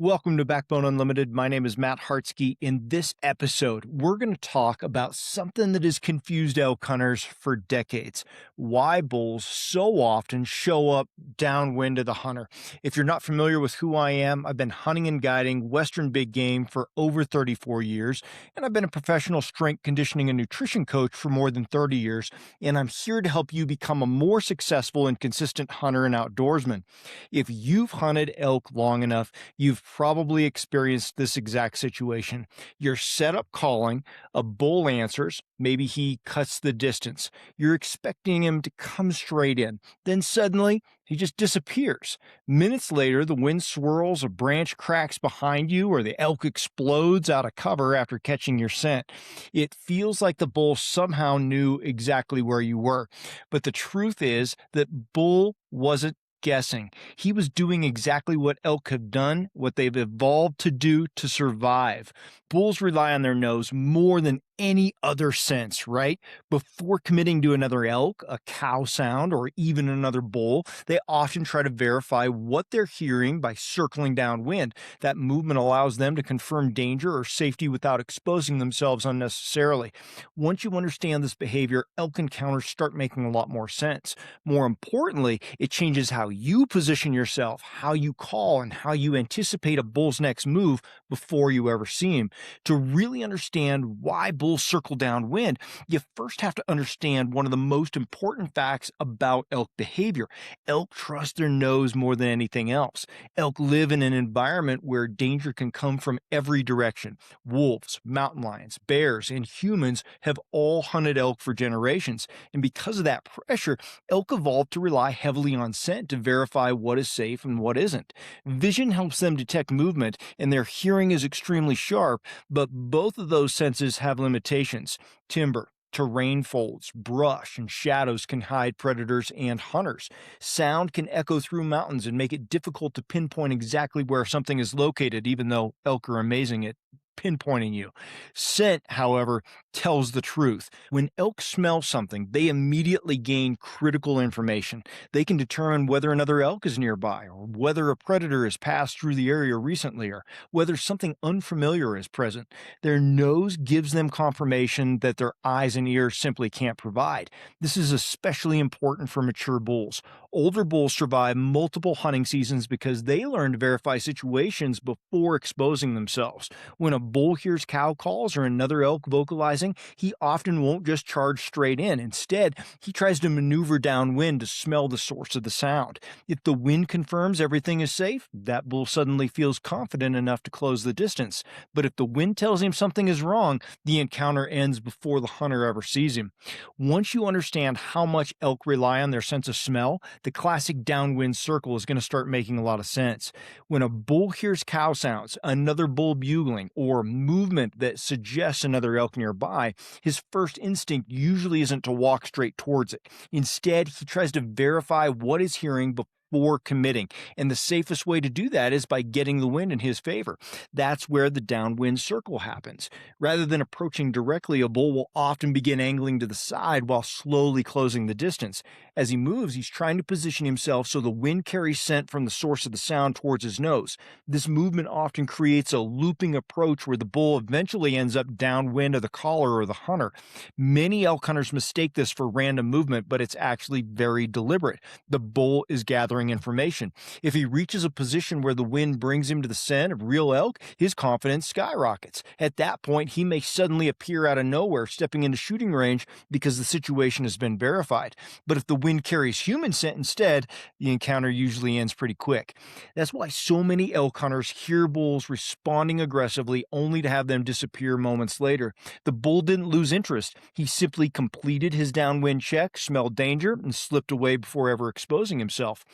Welcome to Backbone Unlimited. My name is Matt Hartsky. In this episode, we're going to talk about something that has confused elk hunters for decades. Why bulls so often show up downwind of the hunter. If you're not familiar with who I am, I've been hunting and guiding Western big game for over 34 years, and I've been a professional strength conditioning and nutrition coach for more than 30 years, and I'm here to help you become a more successful and consistent hunter and outdoorsman. If you've hunted elk long enough, you've probably experienced this exact situation. You're set up calling, a bull answers, maybe he cuts the distance. You're expecting him to come straight in. Then suddenly, he just disappears. Minutes later, the wind swirls, a branch cracks behind you, or the elk explodes out of cover after catching your scent. It feels like the bull somehow knew exactly where you were. But the truth is that bull wasn't guessing. He was doing exactly what elk have done, what they've evolved to do to survive. Bulls rely on their nose more than any other sense, right? Before committing to another elk, a cow sound, or even another bull, they often try to verify what they're hearing by circling downwind. That movement allows them to confirm danger or safety without exposing themselves unnecessarily. Once you understand this behavior, elk encounters start making a lot more sense. More importantly, it changes how you position yourself, how you call, and how you anticipate a bull's next move before you ever see him. To really understand why bulls circle downwind, you first have to understand one of the most important facts about elk behavior. Elk trust their nose more than anything else. Elk live in an environment where danger can come from every direction. Wolves, mountain lions, bears, and humans have all hunted elk for generations. And because of that pressure, elk evolved to rely heavily on scent to verify what is safe and what isn't. Vision helps them detect movement, and their hearing is extremely sharp, but both of those senses have limitations. Timber, terrain folds, brush, and shadows can hide predators and hunters. Sound can echo through mountains and make it difficult to pinpoint exactly where something is located, even though elk are amazing at pinpointing you. Scent, however, tells the truth. When elk smell something, they immediately gain critical information. They can determine whether another elk is nearby, or whether a predator has passed through the area recently, or whether something unfamiliar is present. Their nose gives them confirmation that their eyes and ears simply can't provide. This is especially important for mature bulls. Older bulls survive multiple hunting seasons because they learn to verify situations before exposing themselves. When a bull hears cow calls or another elk vocalizing, he often won't just charge straight in. Instead, he tries to maneuver downwind to smell the source of the sound. If the wind confirms everything is safe, that bull suddenly feels confident enough to close the distance. But if the wind tells him something is wrong, the encounter ends before the hunter ever sees him. Once you understand how much elk rely on their sense of smell, the classic downwind circle is going to start making a lot of sense. When a bull hears cow sounds, another bull bugling, or movement that suggests another elk nearby, his first instinct usually isn't to walk straight towards it. Instead, he tries to verify what he's hearing before committing. And the safest way to do that is by getting the wind in his favor. That's where the downwind circle happens. Rather than approaching directly, a bull will often begin angling to the side while slowly closing the distance. As he moves, he's trying to position himself so the wind carries scent from the source of the sound towards his nose. This movement often creates a looping approach where the bull eventually ends up downwind of the caller or the hunter. Many elk hunters mistake this for random movement, but it's actually very deliberate. The bull is gathering information. If he reaches a position where the wind brings him to the scent of real elk, his confidence skyrockets. At that point, he may suddenly appear out of nowhere, stepping into shooting range because the situation has been verified. But if the wind carries human scent instead, the encounter usually ends pretty quick. That's why so many elk hunters hear bulls responding aggressively only to have them disappear moments later. The bull didn't lose interest. He simply completed his downwind check, smelled danger, and slipped away before ever exposing himself.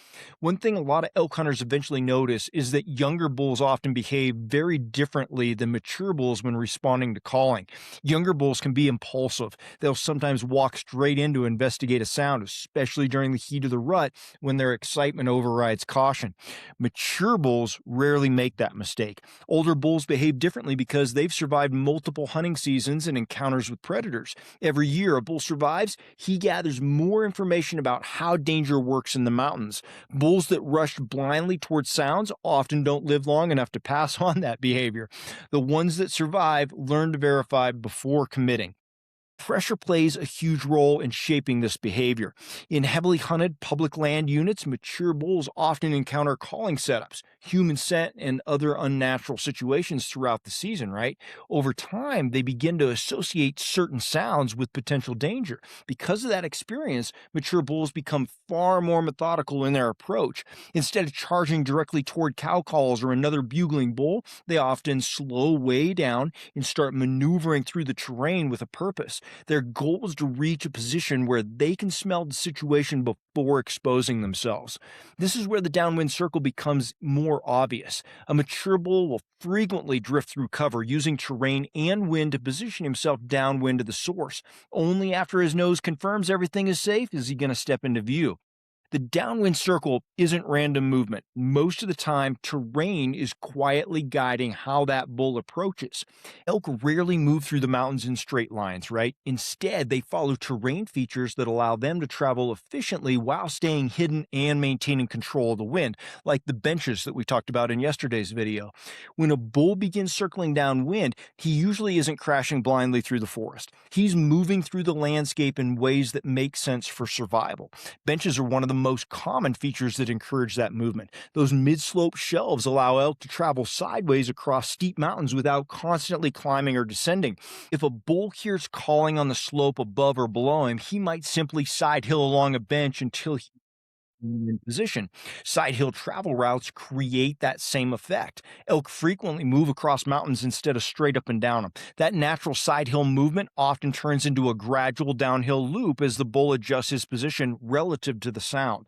One thing a lot of elk hunters eventually notice is that younger bulls often behave very differently than mature bulls when responding to calling. Younger bulls can be impulsive. They'll sometimes walk straight in to investigate a sound, especially during the heat of the rut when their excitement overrides caution. Mature bulls rarely make that mistake. Older bulls behave differently because they've survived multiple hunting seasons and encounters with predators. Every year a bull survives, he gathers more information about how danger works in the mountains. Bulls that rush blindly towards sounds often don't live long enough to pass on that behavior. The ones that survive learn to verify before committing. Pressure plays a huge role in shaping this behavior. In heavily hunted public land units, mature bulls often encounter calling setups, human scent, and other unnatural situations throughout the season, right? Over time, they begin to associate certain sounds with potential danger. Because of that experience, mature bulls become far more methodical in their approach. Instead of charging directly toward cow calls or another bugling bull, they often slow way down and start maneuvering through the terrain with a purpose. Their goal is to reach a position where they can smell the situation before exposing themselves. This is where the downwind circle becomes more obvious. A mature bull will frequently drift through cover using terrain and wind to position himself downwind of the source. Only after his nose confirms everything is safe is he going to step into view. The downwind circle isn't random movement. Most of the time, terrain is quietly guiding how that bull approaches. Elk rarely move through the mountains in straight lines, right? Instead, they follow terrain features that allow them to travel efficiently while staying hidden and maintaining control of the wind, like the benches that we talked about in yesterday's video. When a bull begins circling downwind, he usually isn't crashing blindly through the forest. He's moving through the landscape in ways that make sense for survival. Benches are one of the most common features that encourage that movement. Those mid-slope shelves allow elk to travel sideways across steep mountains without constantly climbing or descending. If a bull hears calling on the slope above or below him, he might simply side hill along a bench until he in position. Side hill travel routes create that same effect. Elk frequently move across mountains instead of straight up and down them. That natural side hill movement often turns into a gradual downhill loop as the bull adjusts his position relative to the sound.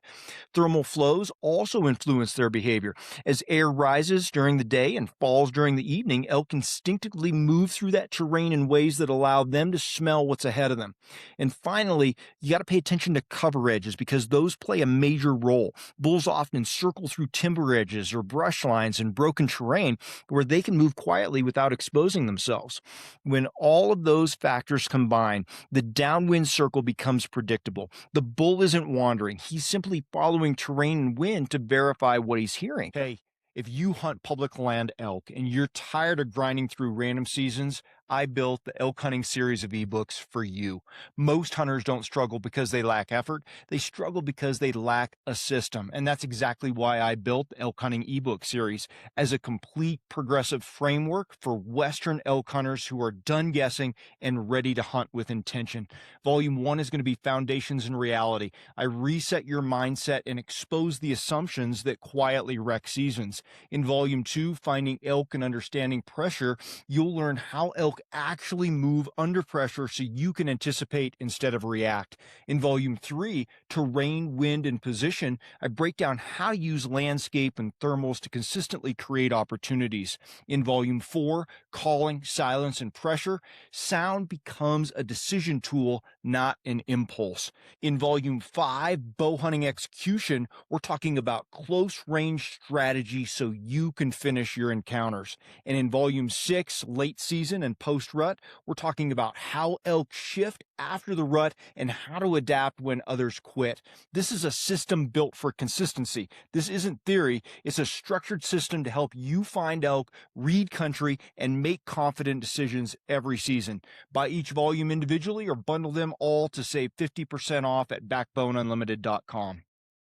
Thermal flows also influence their behavior. As air rises during the day and falls during the evening, elk instinctively move through that terrain in ways that allow them to smell what's ahead of them. And finally, you got to pay attention to cover edges because those play a major role. Bulls often circle through timber edges or brush lines and broken terrain where they can move quietly without exposing themselves. When all of those factors combine, the downwind circle becomes predictable. The bull isn't wandering. He's simply following terrain and wind to verify what he's hearing. Hey, if you hunt public land elk and you're tired of grinding through random seasons, I built the elk hunting series of ebooks for you. Most hunters don't struggle because they lack effort. They struggle because they lack a system. And that's exactly why I built the elk hunting ebook series as a complete progressive framework for Western elk hunters who are done guessing and ready to hunt with intention. Volume 1 is going to be Foundations and Reality. I reset your mindset and expose the assumptions that quietly wreck seasons. In Volume 2, Finding Elk and Understanding Pressure, you'll learn how elk actually move under pressure so you can anticipate instead of react. In Volume 3, Terrain, Wind, and Position, I break down how to use landscape and thermals to consistently create opportunities. In Volume 4, Calling, Silence, and Pressure, sound becomes a decision tool, not an impulse. In Volume 5, Bow Hunting Execution, we're talking about close range strategy so you can finish your encounters. And in Volume 6, Late Season and Post-Rut, we're talking about how elk shift after the rut and how to adapt when others quit. This is a system built for consistency. This isn't theory. It's a structured system to help you find elk, read country, and make confident decisions every season. Buy each volume individually or bundle them all to save 50% off at backboneunlimited.com.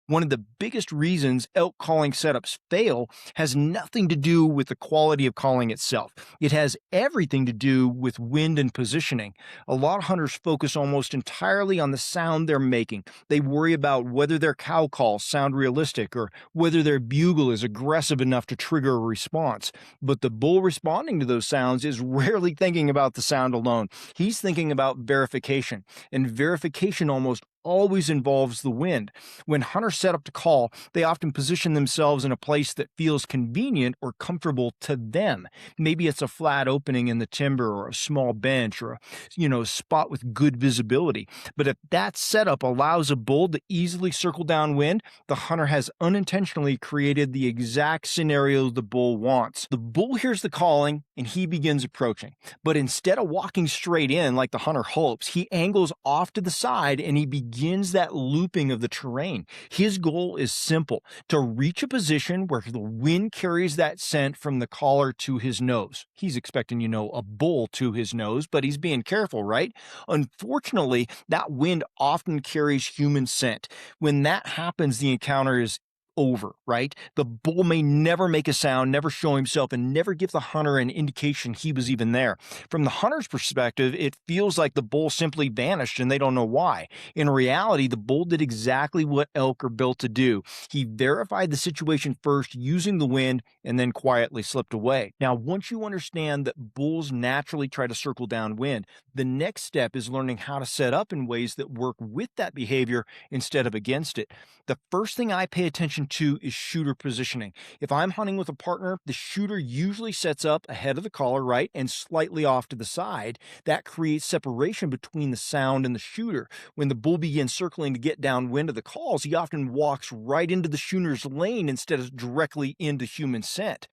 One of the biggest reasons elk calling setups fail has nothing to do with the quality of calling itself. It has everything to do with wind and positioning. A lot of hunters focus almost entirely on the sound they're making. They worry about whether their cow calls sound realistic or whether their bugle is aggressive enough to trigger a response. But the bull responding to those sounds is rarely thinking about the sound alone. He's thinking about verification, and verification almost always involves the wind. When hunters set up to call, they often position themselves in a place that feels convenient or comfortable to them. Maybe it's a flat opening in the timber or a small bench or a spot with good visibility. But if that setup allows a bull to easily circle downwind, the hunter has unintentionally created the exact scenario the bull wants. The bull hears the calling and he begins approaching. But instead of walking straight in like the hunter hopes, he angles off to the side and he begins begins that looping of the terrain. His goal is simple: to reach a position where the wind carries that scent from the collar to his nose. He's expecting, a bull to his nose, but he's being careful, right? Unfortunately, that wind often carries human scent. When that happens, the encounter is over, right? The bull may never make a sound, never show himself, and never give the hunter an indication he was even there. From the hunter's perspective, it feels like the bull simply vanished and they don't know why. In reality, the bull did exactly what elk are built to do. He verified the situation first using the wind and then quietly slipped away. Now, once you understand that bulls naturally try to circle downwind, the next step is learning how to set up in ways that work with that behavior instead of against it. The first thing I pay attention to is shooter positioning. If I'm hunting with a partner, the shooter usually sets up ahead of the collar, right, and slightly off to the side. That creates separation between the sound and the shooter. When the bull begins circling to get downwind of the calls, he often walks right into the shooter's lane instead of directly into human scent.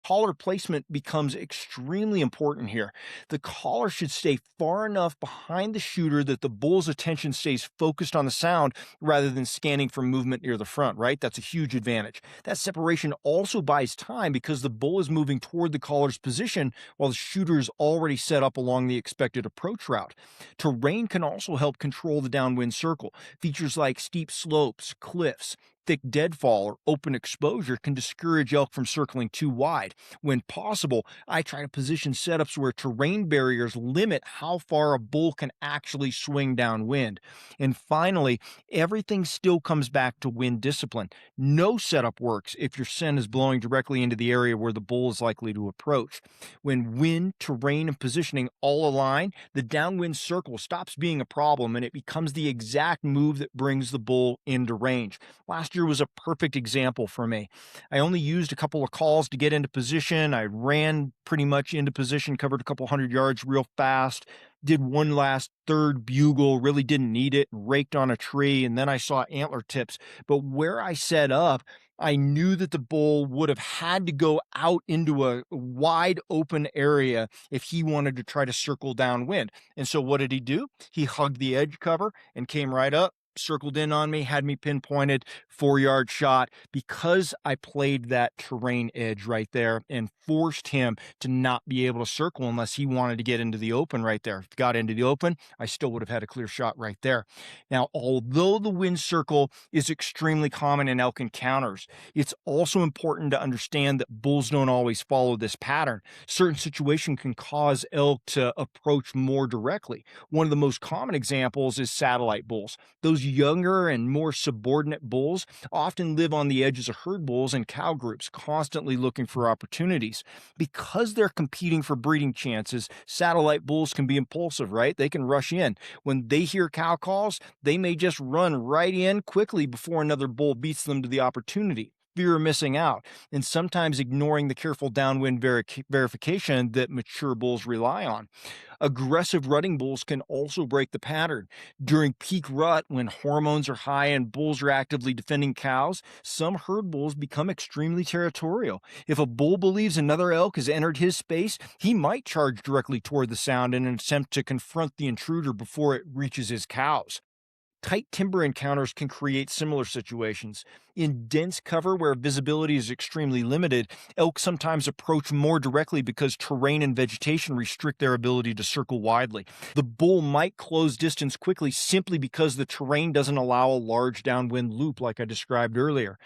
Collar placement becomes extremely important here. The collar should stay far enough behind the shooter that the bull's attention stays focused on the sound rather than scanning for movement near the front, right? That's a huge advantage. That separation also buys time because the bull is moving toward the collar's position while the shooter is already set up along the expected approach route. Terrain can also help control the downwind circle. Features like steep slopes, cliffs, thick deadfall, or open exposure can discourage elk from circling too wide. When possible, I try to position setups where terrain barriers limit how far a bull can actually swing downwind. And finally, everything still comes back to wind discipline. No setup works if your scent is blowing directly into the area where the bull is likely to approach. When wind, terrain, and positioning all align, the downwind circle stops being a problem and it becomes the exact move that brings the bull into range. Last year was a perfect example for me. I only used a couple of calls to get into position. I ran pretty much into position, covered a couple hundred yards real fast, did one last third bugle, really didn't need it, raked on a tree, and then I saw antler tips. But where I set up, I knew that the bull would have had to go out into a wide open area if he wanted to try to circle downwind. And so what did he do? He hugged the edge cover and came right up, circled in on me, had me pinpointed, 4-yard shot, because I played that terrain edge right there and forced him to not be able to circle unless he wanted to get into the open right there. If he got into the open, I still would have had a clear shot right there. Now, although the wind circle is extremely common in elk encounters, it's also important to understand that bulls don't always follow this pattern. Certain situations can cause elk to approach more directly. One of the most common examples is satellite bulls. Those younger and more subordinate bulls often live on the edges of herd bulls and cow groups, constantly looking for opportunities. Because they're competing for breeding chances, satellite bulls can be impulsive, right? They can rush in. When they hear cow calls, they may just run right in quickly before another bull beats them to the opportunity. Fear of missing out, and sometimes ignoring the careful downwind verification that mature bulls rely on. Aggressive rutting bulls can also break the pattern. During peak rut, when hormones are high and bulls are actively defending cows, some herd bulls become extremely territorial. If a bull believes another elk has entered his space, he might charge directly toward the sound in an attempt to confront the intruder before it reaches his cows. Tight timber encounters can create similar situations. In dense cover where visibility is extremely limited, elk sometimes approach more directly because terrain and vegetation restrict their ability to circle widely. The bull might close distance quickly simply because the terrain doesn't allow a large downwind loop like I described earlier.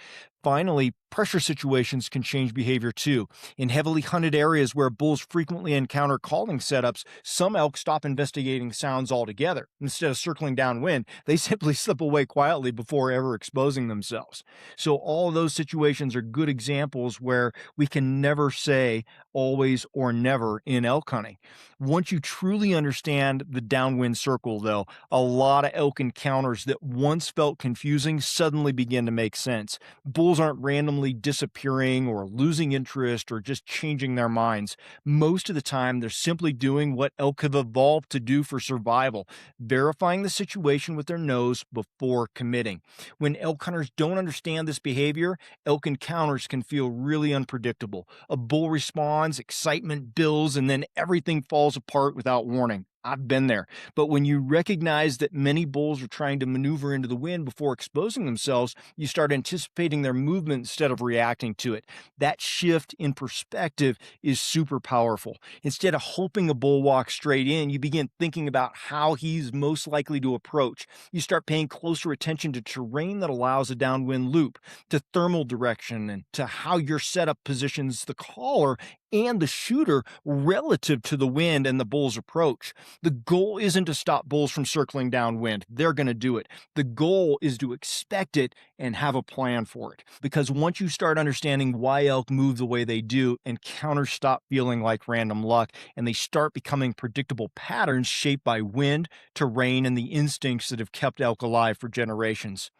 Finally, pressure situations can change behavior too. In heavily hunted areas where bulls frequently encounter calling setups, some elk stop investigating sounds altogether. Instead of circling downwind, they simply slip away quietly before ever exposing themselves. So all of those situations are good examples where we can never say always or never in elk hunting. Once you truly understand the downwind circle, though, a lot of elk encounters that once felt confusing suddenly begin to make sense. Bulls aren't randomly disappearing or losing interest or just changing their minds. Most of the time, they're simply doing what elk have evolved to do for survival, verifying the situation with their nose before committing. When elk hunters don't understand this behavior, elk encounters can feel really unpredictable. A bull responds, excitement builds, and then everything falls apart without warning. I've been there. But when you recognize that many bulls are trying to maneuver into the wind before exposing themselves, you start anticipating their movement instead of reacting to it. That shift in perspective is super powerful. Instead of hoping a bull walks straight in, you begin thinking about how he's most likely to approach. You start paying closer attention to terrain that allows a downwind loop, to thermal direction, and to how your setup positions the caller and the shooter relative to the wind and the bull's approach. The goal isn't to stop bulls from circling downwind. They're going to do it. The goal is to expect it and have a plan for it. Because once you start understanding why elk move the way they do, encounters stop feeling like random luck and they start becoming predictable patterns shaped by wind, terrain, and the instincts that have kept elk alive for generations.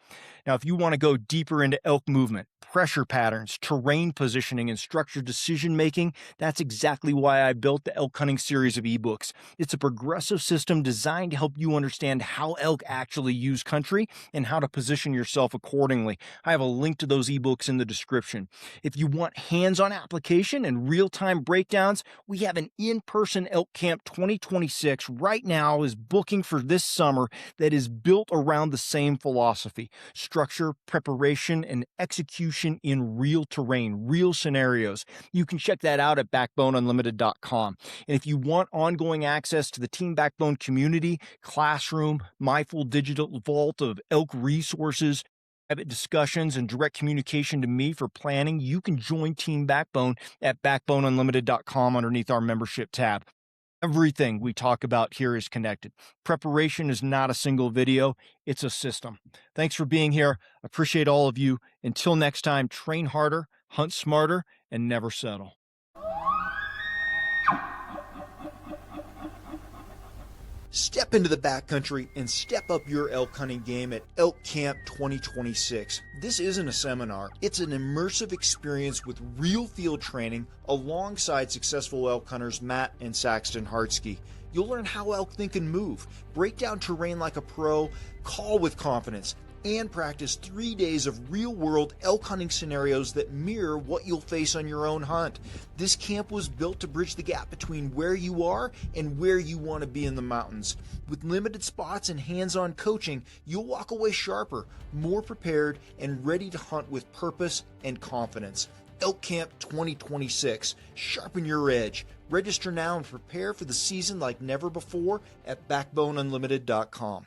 Now, if you want to go deeper into elk movement, pressure patterns, terrain positioning, and structured decision making, that's exactly why I built the elk hunting series of ebooks. It's a progressive system designed to help you understand how elk actually use country and how to position yourself accordingly. I have a link to those ebooks in the description. If you want hands-on application and real-time breakdowns, we have an in-person Elk Camp 2026 right now is booking for this summer that is built around the same philosophy: structure, preparation, and execution in real terrain, real scenarios. You can check that out at backboneunlimited.com. And if you want ongoing access to the Team Backbone community, classroom, my full digital vault of elk resources, private discussions, and direct communication to me for planning, you can join Team Backbone at backboneunlimited.com underneath our membership tab. Everything we talk about here is connected. Preparation is not a single video, it's a system. Thanks for being here. Appreciate all of you. Until next time, train harder, hunt smarter, and never settle. Step into the backcountry and step up your elk hunting game at Elk Camp 2026. This isn't a seminar. It's an immersive experience with real field training alongside successful elk hunters Matt and Saxton Hartsky. You'll learn how elk think and move, break down terrain like a pro, call with confidence, and practice 3 days of real-world elk hunting scenarios that mirror what you'll face on your own hunt. This camp was built to bridge the gap between where you are and where you want to be in the mountains. With limited spots and hands-on coaching, you'll walk away sharper, more prepared, and ready to hunt with purpose and confidence. Elk Camp 2026. Sharpen your edge. Register now and prepare for the season like never before at backboneunlimited.com.